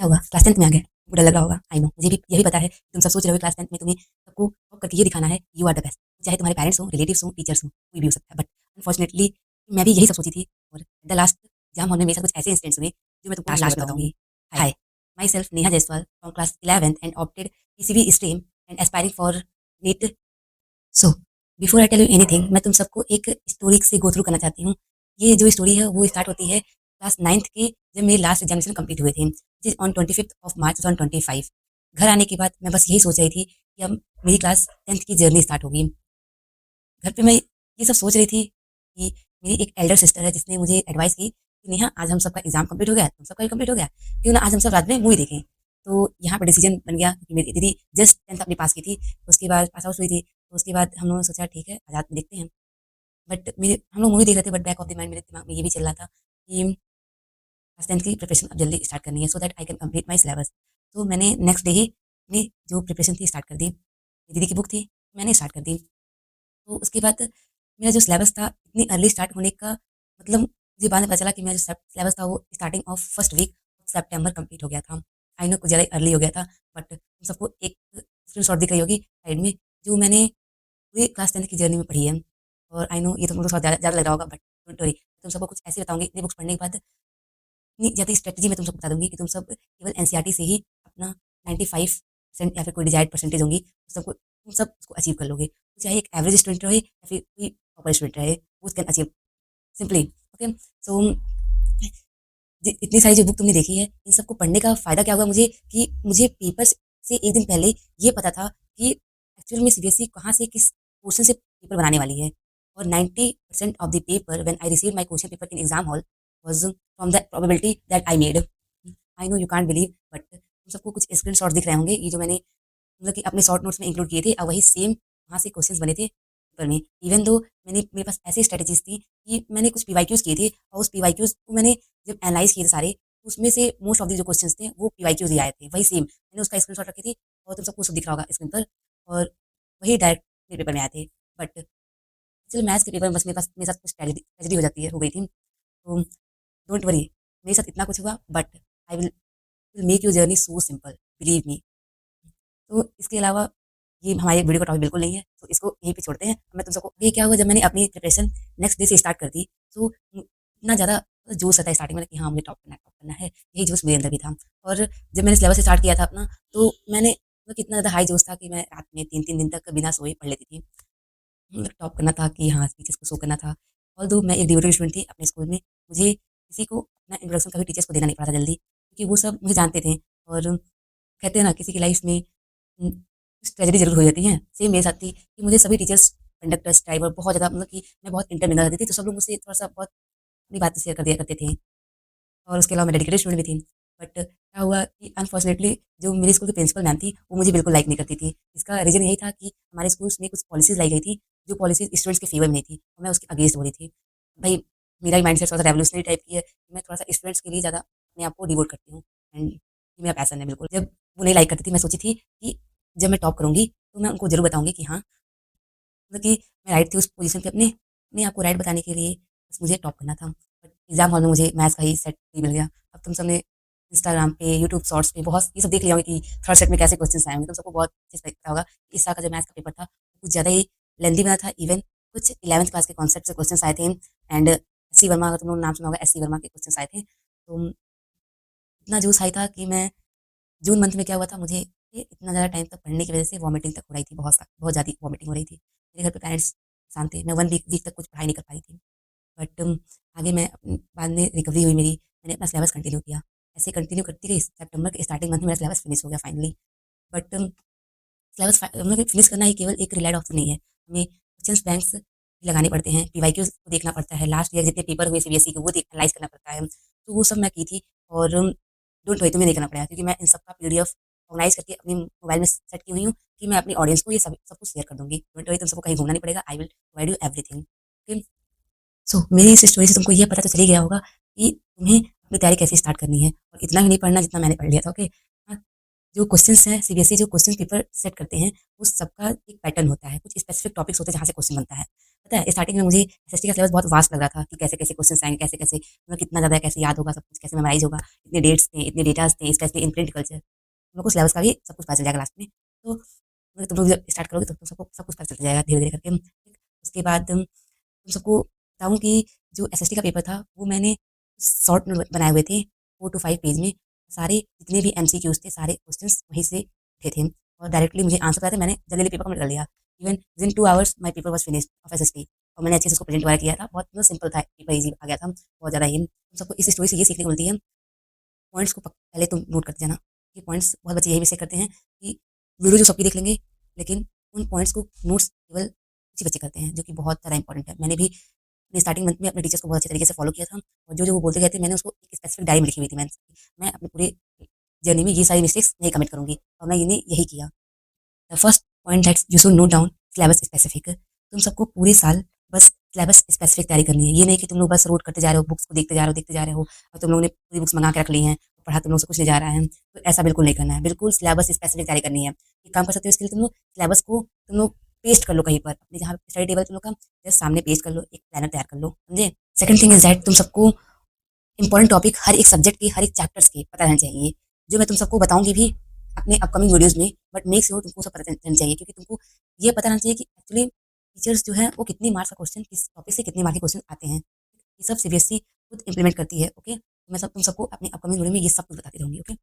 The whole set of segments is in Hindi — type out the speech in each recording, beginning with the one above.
क्या हुआ? क्लास 10th में आ गए? आपको डर लग रहा होगा, आई नो, मुझे भी यही पता है। तुम सब सोच रहे हो क्लास 10th में तुम्हें सबको टॉप करके ये दिखाना है यू आर द बेस्ट। चाहे तुम्हारे पेरेंट्स हों, रिलेटिव्स हों, टीचर्स हों, कोई भी हो सकता है। बट अनफॉर्चुनेटली मैं भी यही सब सोची थी और द लास्ट एग्जाम हॉल में मेरे साथ कुछ ऐसे इंसिडेंट्स हुए जो मैं तुमको लास्ट में बताऊंगी। Hi, my self Neha Jaiswal from class 11th and opted PCB stream and aspiring for NEET. So before I tell you anything, मैं तुम सबको एक स्टोरी से गो थ्रू करना चाहती हूँ। ये जो स्टोरी है वो स्टार्ट होती है क्लास 9th के, जब मेरे लास्ट एग्जामिनेशन कंप्लीट हुए थे ऑन 25 मार्च 2025। घर आने के बाद मैं बस यही सोच रही थी कि अब मेरी क्लास 10th की जर्नी स्टार्ट होगी। घर पे मैं ये सब सोच रही थी कि मेरी एक एल्डर सिस्टर है जिसने मुझे एडवाइस की कि नेहा, आज हम सबका एग्जाम कंप्लीट हो गया, तुम सबका भी कंप्लीट हो गया, क्यों ना आज हम सब रात में मूवी देखें। तो यहाँ पर डिसीजन बन गया कि मेरी दीदी जस्ट 10th अपनी पास की थी, उसके बाद पास आउट हुई थी। तो उसके बाद हम लोगों ने सोचा ठीक है आज रात में देखते हैं। बट मेरे हम लोग मूवी देख रहे थे, but back of the mind मेरे दिमाग में ये भी चल रहा था कि क्लास 10th की प्रिपरेशन अब जल्दी स्टार्ट करनी है so that I can complete my syllabus. तो मैंने नेक्स्ट डे ही अपनी जो प्रिपरेशन थी स्टार्ट कर दी। दीदी की बुक थी, मैंने स्टार्ट कर दी। तो उसके बाद मेरा जो सिलेबस था इतनी अर्ली स्टार्ट होने का मतलब, मुझे बाद में पता चला कि मेरा जो सिलेबस था वो starting of first week of September complete हो गया था। आई नो कुछ ज़्यादा अर्ली हो गया था, बट तुम सबको एक स्क्रीन शॉट दिख रही होगी साइड में, जो मैंने पूरी क्लास 10th की जर्नी में पढ़ी है। और आई नो ये तुमको थोड़ा ज़्यादा ज़्यादा लग रहा होगा, बट डोंट वरी, तुम सबको कुछ ऐसे बताऊंगी इतनी बुक्स पढ़ने के बाद। इतनी ज़्यादा स्ट्रेटजी मैं तुम सबको बता दूंगी कि तुम सब केवल एनसीईआरटी से ही अपना 95% या फिर कोई डिजायर्ड परसेंटेज होंगी, तो सबको तुम सब उसको अचीव कर लोगे। तो चाहे एक एवरेज स्टूडेंट रहे या फिर कोई टॉपर स्टूडेंट रहे, वो कैन अचीव सिंपली। ओके, सो इतनी सारी जो बुक तुमने देखी है, इन सबको पढ़ने का फ़ायदा क्या हुआ मुझे कि मुझे पेपर से एक दिन पहले ये पता था कि एक्चुअल में सीबीएसई कहाँ से किस क्वेश्चन से पेपर बनाने वाली है। और 90% of the paper when I receive my question paper in exam hall was from the probability that I made. I know you can't believe, but तुम सबको कुछ स्क्रीनशॉट दिख रहे होंगे, ये जो मैंने मतलब कि अपने शॉर्ट नोट्स में इंक्लूड किए थे, और वही सेम वहाँ से क्वेश्चंस बने थे पेपर में। इवन दो मेरे पास ऐसी स्ट्रेटजीज थी कि मैंने कुछ पीवाईक्यूज किए थे, और उस पीवाईक्यूज को मैंने जब एनालाइज किए थे सारे, तो उसमें से मोस्ट ऑफ द जो क्वेश्चंस थे वो पीवाईक्यूज ही आए थे, वही सेम मैंने उसका स्क्रीनशॉट रखी थी, और तुम सबको सब दिख रहा होगा स्क्रीन पर। और वही डायरेक्ट मेरे पेपर में आए थे। बट चलो मैथ्स के पेपर में बस मेरे साथ कुछ ट्रेजेडी हो जाती है, हो गई थी। तो डोंट वरी, मेरे साथ इतना कुछ हुआ, but I will make your journey so simple, believe me. तो इसके अलावा ये हमारे वीडियो का टॉपिक बिल्कुल नहीं है, तो इसको यहीं पे छोड़ते हैं। मैं तुम सबको ये क्या हुआ जब मैंने अपनी प्रिपरेशन नेक्स्ट डे से स्टार्ट कर दी, तो इतना ज़्यादा जोश आता है स्टार्टिंग में कि हाँ मुझे टॉप करना है, यही जोश मेरे अंदर भी था। और जब मैंने सिलेबस स्टार्ट किया था अपना, तो मैंने मतलब कितना ज़्यादा हाई जोश था कि मैं रात में 3-3 दिन तक बिना सोए पढ़ लेती थी। मतलब टॉप करना था कि हाँ टीचर्स को शो करना था। ऑल्दो मैं एक डिवोटेड स्टूडेंट थी अपने स्कूल में, मुझे किसी को अपना इंट्रोडक्शन कभी टीचर्स को देना नहीं पड़ा था जल्दी, क्योंकि वो सब मुझे जानते थे। और कहते हैं ना किसी की लाइफ में कुछ ट्रेजेडी ज़रूर हो जाती है, सेम मेरे साथ थी कि मुझे सभी टीचर्स, कंडक्टर्स, ड्राइवर बहुत ज़्यादा मतलब कि मैं बहुत इंटरमिनल रहती थी, तो सब लोग मुझसे थोड़ा-सा बहुत अपनी बातें शेयर कर दिया करते थे। और उसके अलावा मैं डेडिकेटेड स्टूडेंट भी थी। बट क्या हुआ कि अनफॉर्चुनेटली जो मेरे स्कूल की प्रिंसिपल मैम थी, वो मुझे बिल्कुल लाइक नहीं करती थी। इसका रीज़न यही था कि हमारे स्कूल्स में कुछ पॉलिसीज़ लाई गई थी, जो पॉलिसीज़ स्टूडेंट्स के फेवर में नहीं थी, और मैं उसके अगेंस्ट हो रही थी। भई मेरा भी माइंडसेट थोड़ा-सा रेवोल्यूशनरी टाइप की है, मैं थोड़ा-सा स्टूडेंट्स के लिए ज़्यादा अपने आप को डिवोट करती हूँ, एंड ये मेरा पैशन है बिल्कुल। जब वो नहीं लाइक करती थी, मैं सोची थी कि जब मैं टॉप करूँगी, तो मैं उनको ज़रूर बताऊँगी कि हाँ, मतलब कि मैं राइट थी उस पोज़ीशन पे, अपने अपने आप को राइट बताने के लिए बस मुझे टॉप करना था। बट एग्ज़ाम हॉल में मुझे मैथ्स का ही सेट ही मिल गया। अब तुम सबने इंस्टाग्राम पे, यूट्यूब शॉर्ट्स पे बहुत ये सब देख लिया होंगे कि थर्ड सेट में कैसे क्वेश्चन्स आए होंगे। तुम सबको बहुत अच्छे से पता होगा कि इस साल का जो मैथ्स का पेपर था, वो कुछ ज़्यादा ही लेंथी बना था। इवन कुछ 11th क्लास के कॉन्सेप्ट से क्वेश्चन्स आए थे, एंड एससी वर्मा, अगर तुम लोगों ने नाम सुना होगा, एससी वर्मा के क्वेश्चन्स आए थे। तो इतना जोश आई था कि मैं जून मंथ में क्या हुआ था मुझे, ये इतना ज़्यादा टाइम तक पढ़ने की वज़ह से वॉमिटिंग तक हो रही थी, बहुत ज़्यादा वॉमिटिंग हो रही थी। मेरे घर पे पेरेंट्स परेशान थे, मैं 1 वीक तक कुछ पढ़ाई नहीं कर पाई थी। बट आगे मैं बाद में रिकवरी हुई मेरी, मैंने अपना सिलेबस कंटिन्यू किया। ऐसे कंटिन्यू करती गई, सितंबर के स्टार्टिंग मंथ में मेरा सिलेबस फिनिश हो गया फाइनली। बट सिलेबस मतलब फिनिश करना ही केवल एक रिलाइड ऑप्शन नहीं है, हमें क्वेश्चंस बैंक्स भी लगाने पड़ते हैं, पीवाईक्यूज को देखना पड़ता है, लास्ट ईयर जितने पेपर हुए सीबीएसई के वो एनालाइज करना पड़ता है। तो वो सब मैं की थी। और डोंट वरी, तुम्हें नहीं करना पड़ेगा, क्योंकि मैं इन सब का पीडीएफ ऑर्गेनाइज करके अपनी मोबाइल में सेट की हुई हूँ कि मैं अपनी ऑडियंस को ये सब कुछ शेयर कर दूंगी। डोंट वरी, तुम सबको कहीं घूमना नहीं पड़ेगा, I will provide you everything. Okay, so मेरी इस स्टोरी से तुमको ये पता तो चल ही गया होगा कि तुम्हें अपनी तैयारी कैसे स्टार्ट करनी है, और इतना भी नहीं पढ़ना जितना मैंने पढ़ लिया था। ओके, हाँ, जो क्वेश्चंस हैं सीबीएसई जो क्वेश्चन पेपर सेट करते हैं उस सबका एक पैटर्न होता है, कुछ स्पेसिफिक टॉपिक्स होते हैं जहाँ से क्वेश्चन बनता है। पता है स्टार्टिंग में मुझे एसएसटी का सिलेबस बहुत वास्ट लग रहा था कि कैसे-कैसे क्वेश्चंस आएँगे, कैसे-कैसे मतलब कितना ज़्यादा कैसे याद होगा, सब कुछ कैसे मेमोराइज़ होगा, इतने डेट्स थे, इतने डेटास थे, स्पेशली इन प्रिंट कल्चर। तुम लोग को सिलेबस का भी सब कुछ पता चल जाएगा लास्ट में। तो मतलब तुम लोग जब स्टार्ट करोगे तो तुम सबको सब कुछ पता चल जाएगा धीरे-धीरे करके। ठीक, उसके बाद तुम सबको बताऊँ कि जो एसएसटी का पेपर था वो मैंने शॉर्ट नोट बनाए हुए थे 4 टू 5 पेज में। सारे जितने भी एमसीक्यूज़ थे सारे क्वेश्चंस वहीं से उठे थे और डायरेक्टली मुझे आंसर पता था। मैंने जल्दी-जल्दी पेपर कंप्लीट कर लिया। Even within 2 hours my paper was finished of SST और मैंने अच्छे से उसको प्रेज़ेंट वगैरह किया था। बहुत मतलब सिंपल था, पेपर ईज़ी आ गया था, बहुत ज़्यादा ही। तुम सबको इस स्टोरी से ये सीखने को मिलती है, पॉइंट्स को पहले तुम नोट करते जाना। ये पॉइंट्स बहुत बच्चे यही मिस्टेक करते हैं कि वीडियो जो सबकी देख लेंगे, लेकिन उन पॉइंट्स को नोट्स केवल कुछ ही बच्चे करते हैं, जो कि बहुत ज़्यादा इंपॉर्टेंट है। मैंने भी अपने स्टार्टिंग मंथ में अपने टीचर्स को बहुत अच्छे तरीके से फॉलो किया था और जो-जो वो बोलते गए थे मैंने उसको एक स्पेसिफिक डायरी में लिखी हुई थी। मैं अपने पूरे जर्नी में ये सारी मिस्टेक्स नहीं कमिट करूँगी और मैंने यही किया। The first point that you should note down syllabus specific. तुम सबको पूरे साल बस सिलेबस स्पेसिफिक तैयारी करनी है। ये नहीं कि तुम लोग बस रोड करते जा रहे हो, बुक्स को देखते जा रहे हो और तुम लोगों ने पूरी बुक्स मंगा के रख ली हैं, पढ़ा तुम लोग से कुछ नहीं जा रहा है। तो ऐसा बिल्कुल नहीं करना है। बिल्कुल सिलेबस स्पेसिफिक तैयारी करनी है। एक काम कर सकते हो इसके लिए तुम लोग सिलेबस को तुम लोग पेस्ट कर लो कहीं पर, अपने जहाँ स्टडी टेबल तुम लोग का जस्ट सामने पेस्ट कर लो, एक प्लानर तैयार कर लो, समझे? सेकंड थिंग इज़ दैट तुम सबको इंपॉर्टेंट टॉपिक हर एक सब्जेक्ट के, हर एक चैप्टर्स के पता रहना चाहिए। जो मैं तुम सबको बताऊँगी भी अपने अपकमिंग वीडियोज़ में, बट मेक श्योर तुमको सब पता रहना चाहिए क्योंकि तुमको ये पता रहना चाहिए कि एक्चुअली टीचर्स जो हैं वो कितनी मार्क्स का क्वेश्चन किस टॉपिक से कितने मार्क्स के क्वेश्चन आते हैं। ये सब सीबीएसई खुद इम्प्लीमेंट करती है, ओके? मैं सब तुम सबको अपनी अपकमिंग वीडियो में ये सब कुछ बताती रहूँगी, okay?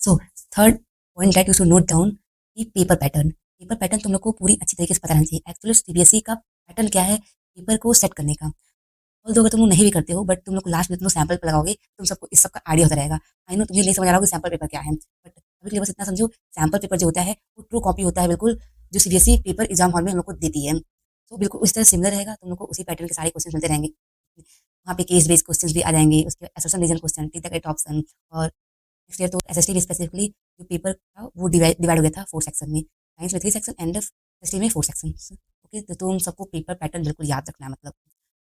So third point that you should note down कि पेपर पैटर्न। पेपर पैटर्न तुम लोग को पूरी अच्छी तरीके से पता रहना चाहिए। एक्चुअली सीबीएसई का पैटर्न क्या है पेपर को सेट करने का। ऑल्दो अगर तुम लोग नहीं भी करते हो बट तुम लोग को लास्ट में तुम लोग सैंपल पे लगाओगे तुम सबको इस सब का आइडिया होता रहेगा। आई नो तुम्हें नहीं समझ आ रहा होगा सैंपल पेपर क्या है, बट अभी के लिए बस इतना समझो सैंपल पेपर जो होता है वो ट्रू कॉपी होता है बिल्कुल, जो सीबीएसई पेपर एग्जाम हॉल में हम लोग को देती है। तो बिल्कुल उस तरह सिमिलर रहेगा, तुम लोग को उसी पैटर्न के सारे क्वेश्चन मिलते रहेंगे। वहाँ पे केस बेस्ड क्वेश्चन भी आ जाएंगे, उसके बाद association reason question, tick the correct option. और नेक्स्ट ईयर तो एसएसटी में स्पेसिफिकली जो पेपर था वो डिवाइड हो गया था 4 सेक्शन में, साइंस में 3 सेक्शन एंड एसएसटी में 4 सेक्शन। ओके, तो तुम सबको पेपर पैटर्न बिल्कुल याद रखना है, मतलब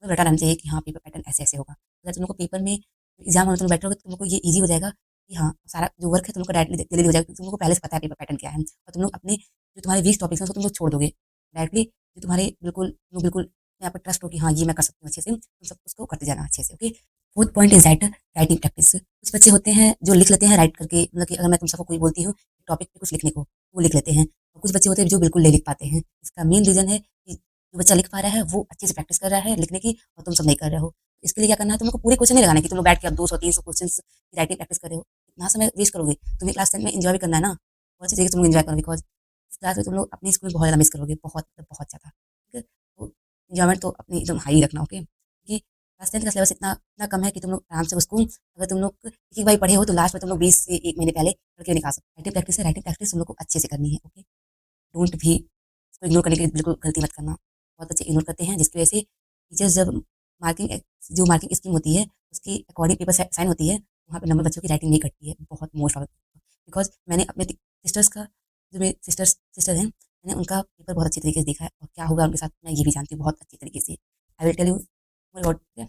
रटा रहना चाहिए कि हाँ पेपर पैटर्न ऐसे-ऐसे होगा। अगर तुम लोग को पेपर में एग्जाम में तुम बैठोगे तो तुम लोग को ये ईज़ी हो जाएगा कि हाँ, सारा जो वर्क है तुम लोग का डायरेक्टली जल्दी हो जाएगा क्योंकि तुम लोग को पहले से पता है पेपर पैटर्न क्या है और तुम लोग अपने जो तुम्हारे वीक टॉपिक्स हैं उसको तुम लोग छोड़ दोगे। डायरेक्टली जो तुम्हारे बिल्कुल तुम लोग बिल्कुल यहाँ पर ट्रस्ट हो कि हाँ, ये मैं कर सकती हूँ अच्छे से, तुम सब उसको करते जाना अच्छे से, okay? Fourth point is that writing practice. कुछ बच्चे होते हैं जो लिख लेते हैं राइट करके, मतलब कि अगर मैं तुम सबको कोई बोलती हूँ टॉपिक पे कुछ लिखने को, वो लिख लेते हैं और कुछ बच्चे होते हैं जो बिल्कुल नहीं लिख पाते हैं। इसका मेन रीज़न है कि जो बच्चा लिख पा रहा है वो अच्छे से प्रैक्टिस कर रहा है लिखने की और तुम सब नहीं कर रहे हो। इसके लिए क्या करना है तुम लोग को पूरे क्वेश्चन नहीं लगाना है कि तुम लोग बैठ के अब 200-300 क्वेश्चन्स की राइटिंग प्रैक्टिस कर रहे हो। इतना समय वेस्ट करोगे। तुम्हें क्लास 10 में एन्जॉय भी करना है ना, बहुत सी जगह तुम एन्जॉय करो बिकॉज़ इस क्लास में तुम लोग अपने स्कूल में बहुत ज़्यादा मिस करोगे, बहुत मतलब बहुत ज़्यादा। ठीक है? तो एन्जॉयमेंट तो अपनी एकदम हाई रखना, ओके? क्योंकि क्लास 10 का सिलेबस इतना इतना कम है कि तुम लोग आराम से उसको अगर तुम लोग एक-एक बार पढ़े हो तो लास्ट में तुम लोग 20 से 1 महीने पहले पढ़ के निकाल सकते हो। राइटिंग प्रैक्टिस है, राइटिंग प्रैक्टिस तुम लोग को अच्छे से करनी है, ओके? डोंट भी इसको इग्नोर करने के लिए बिल्कुल गलती मत करना। बहुत बच्चे इग्नोर करते हैं जिसकी वजह से टीचर्स जब मार्किंग जो मार्किंग स्कीम होती है उसके अकॉर्डिंग पेपर साइन होती है, वहाँ पे नंबर बच्चों की राइटिंग नहीं कटती है, बहुत मोस्ट ऑफ बिकॉज़ मैंने अपने सिस्टर्स का जो मेरे सिस्टर हैं, मैंने उनका पेपर बहुत अच्छे तरीके से देखा है और क्या होगा उनके साथ मैं ये भी जानती हूँ बहुत अच्छी तरीके से। I will tell you more about it.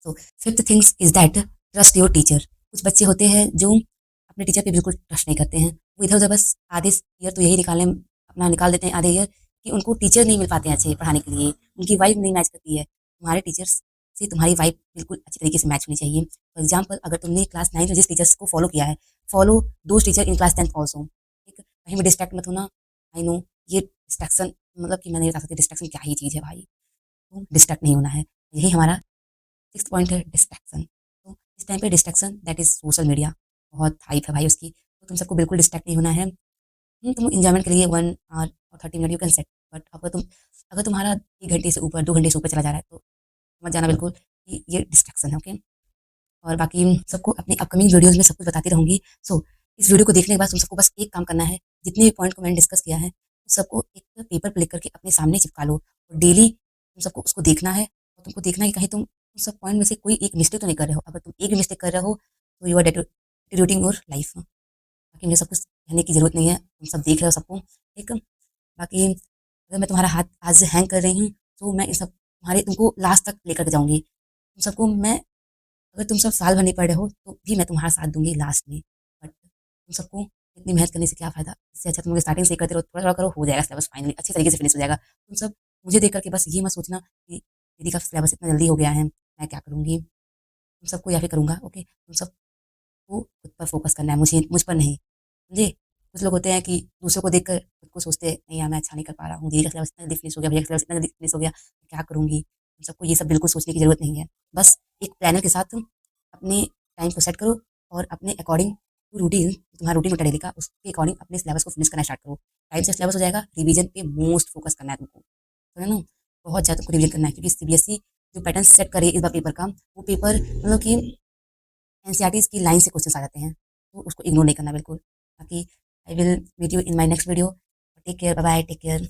So fifth things is that trust your teacher. कुछ बच्चे होते हैं जो अपने टीचर पे बिल्कुल ट्रस्ट नहीं करते हैं। वो इधर-उधर बस आधे ईयर तो यही अपना निकाल देते हैं आधे ईयर कि उनको टीचर नहीं मिल पाते हैं अच्छे पढ़ाने के लिए, उनकी वाइब नहीं मैच करती है। तुम्हारे टीचर्स से तुम्हारी वाइब बिल्कुल अच्छी तरीके से मैच होनी चाहिए। फॉर एग्ज़ाम्पल अगर तुमने क्लास 9 में जिस टीचर्स को फॉलो किया है, follow those teacher in class 10th also. ठीक है? कहीं भी डिस्ट्रैक्ट मत होना। आई नो ये डिस्ट्रैक्शन मतलब कि मैं नहीं बता सकती डिस्ट्रैक्शन क्या ही चीज़ है भाई, तो डिस्ट्रैक्ट नहीं होना है। यही हमारा 6th पॉइंट है डिस्ट्रैक्शन। तो इस टाइम पे distraction that is social media, बहुत हाइप है भाई उसकी, तो तुम सबको बिल्कुल डिस्ट्रैक्ट नहीं होना है। तुम एन्जॉयमेंट के लिए 1 आवर और 30 minute you can set, but अगर तुम्हारा 1 घंटे से ऊपर 2 घंटे से ऊपर चला जा रहा है तो मत जाना बिल्कुल कि ये डिस्ट्रैक्शन है, ओके? और बाकी सबको अपनी अपकमिंग वीडियोज़ में सब कुछ बताती रहूँगी। सो इस वीडियो को देखने के बाद तुम सबको बस एक काम करना है, जितने भी पॉइंट को मैंने डिस्कस किया है, उस सबको एक पेपर पे लिख करके अपने सामने चिपका लो और डेली तुम सबको उसको देखना है और तुमको देखना है कि कहीं तुम उन सब पॉइंट में से कोई एक मिस्टेक तो नहीं कर रहे हो। अगर तुम एक भी मिस्टेक कर रहे हो, तो you are deteriorating your life. बाकी मुझे सब कुछ कहने की ज़रूरत नहीं है, तुम सब देख रहे हो सबको, ठीक? बाकी अगर मैं तुम्हारा हाथ आज से हैंग कर रही हूँ, तो मैं इन सब तुम्हारे तुमको लास्ट तक लेकर के जाऊँगी। तुम सबको मैं अगर तुम सब साल भर नहीं पढ़ रहे हो, तो भी मैं तुम्हारा साथ दूँगी लास्ट में। बट तुम सबको इतनी मेहनत करने से क्या फ़ायदा? इससे अच्छा तुम लोग स्टार्टिंग से ही करते रहो, थोड़ा-थोड़ा करो, हो जाएगा सिलेबस फाइनली अच्छी तरीके से फिनिश हो जाएगा। तुम सब मुझे देख कर के बस ये मत सोचना कि दीदी का सिलेबस इतना जल्दी हो गया है, मैं क्या करूँगी? तुम सबको या फिर करूँगा, ओके? तुम सबको खुद पर फ़ोकस करना है, मुझ पर नहीं, समझे? कुछ लोग होते हैं कि दूसरों को देखकर खुद को सोचते हैं, नहीं यार मैं अच्छा नहीं कर पा रहा हूँ, दीदी का सिलेबस इतना जल्दी फिनिश हो गया, भैया का सिलेबस इतना जल्दी फिनिश हो गया, मैं क्या करूँगी? तुम सबको ये सब बिल्कुल सोचने की ज़रूरत नहीं है। बस एक प्लानर के साथ तुम अपने टाइम को सेट करो और अपने अकॉर्डिंग टू रूटीन, तुम्हारा रूटीन होता है डेली का, उसके अकॉर्डिंग अपने सिलेबस को फिनिश करना स्टार्ट करो। टाइम से सिलेबस हो जाएगा, रिवीजन पे मोस्ट फोकस करना है तुमको, समझे ना? बहुत ज़्यादा तुमको रिवीजन करना है क्योंकि सीबीएसई जो पैटर्न सेट करे इस बार पेपर का, वो पेपर मतलब कि एनसीईआरटीज़ की लाइन से क्वेश्चंस आ जाते हैं, तो उसको इग्नोर नहीं करना बिल्कुल। बाकी I will meet you in my next video. Take care, bye bye, take care.